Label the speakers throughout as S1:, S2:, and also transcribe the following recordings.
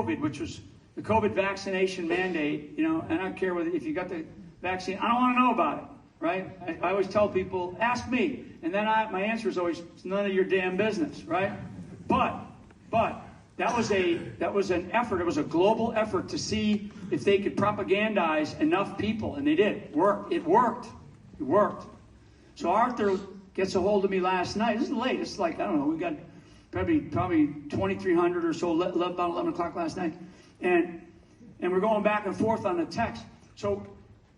S1: COVID, which was the COVID vaccination mandate, you know, and I don't care whether if you got the vaccine, I don't want to know about it, right? I always tell people, ask me. And then my answer is always, it's none of your damn business, right? But that was an effort. It was a global effort to see if they could propagandize enough people, and they did. It worked. So Arthur gets a hold of me last night. This is late. It's like, I don't know, we got probably 2,300 or so, about 11 o'clock last night. And we're going back and forth on the text. So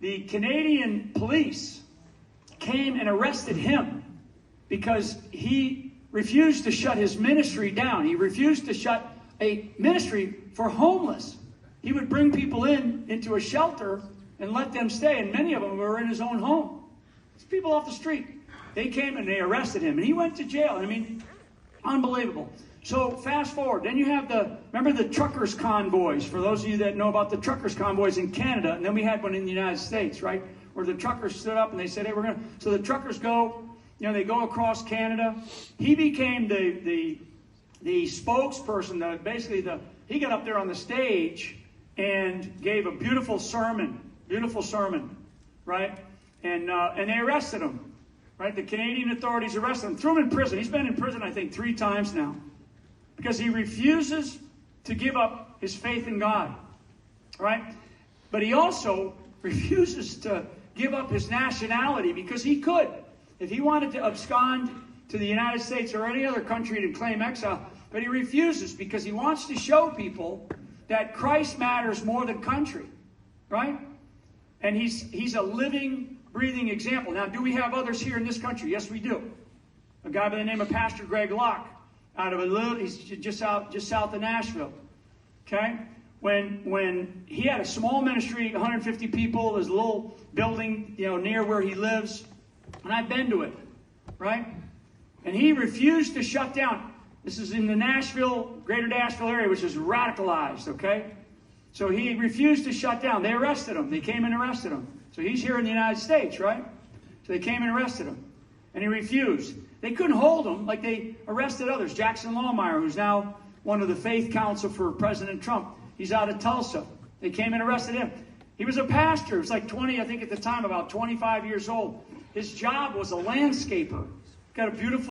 S1: the Canadian police came and arrested him because he refused to shut his ministry down. He refused to shut a ministry for homeless. He would bring people into a shelter and let them stay, and many of them were in his own home. It's people off the street. They came and they arrested him, and he went to jail. I mean, unbelievable. So fast forward. Then you have remember the truckers' convoys, for those of you that know about the truckers' convoys in Canada, and then we had one in the United States, right, where the truckers stood up and they said, hey, so the truckers go, you know, they go across Canada. He became the spokesperson, he got up there on the stage and gave a beautiful sermon, right? And they arrested him, right? The Canadian authorities arrested him, threw him in prison. He's been in prison, I think, 3 times now, because he refuses to give up his faith in God, right? But he also refuses to give up his nationality, because he could. If he wanted to abscond to the United States or any other country to claim exile, but he refuses because he wants to show people that Christ matters more than country, right? And he's a living, breathing example. Now, do we have others here in this country? Yes, we do. A guy by the name of Pastor Greg Locke, he's just south of Nashville. Okay? When he had a small ministry, 150 people, there's a little building, you know, near where he lives, and I've been to it, right? And he refused to shut down. This is in the greater Nashville area, which is radicalized, okay? So he refused to shut down. They arrested him. They came and arrested him. So he's here in the United States, right? So they came and arrested him. And he refused. They couldn't hold him like they arrested others. Jackson Lawmeyer, who's now one of the faith counsel for President Trump. He's out of Tulsa. They came and arrested him. He was a pastor. He was like 20, I think at the time, about 25 years old. His job was a landscaper. Got a beautiful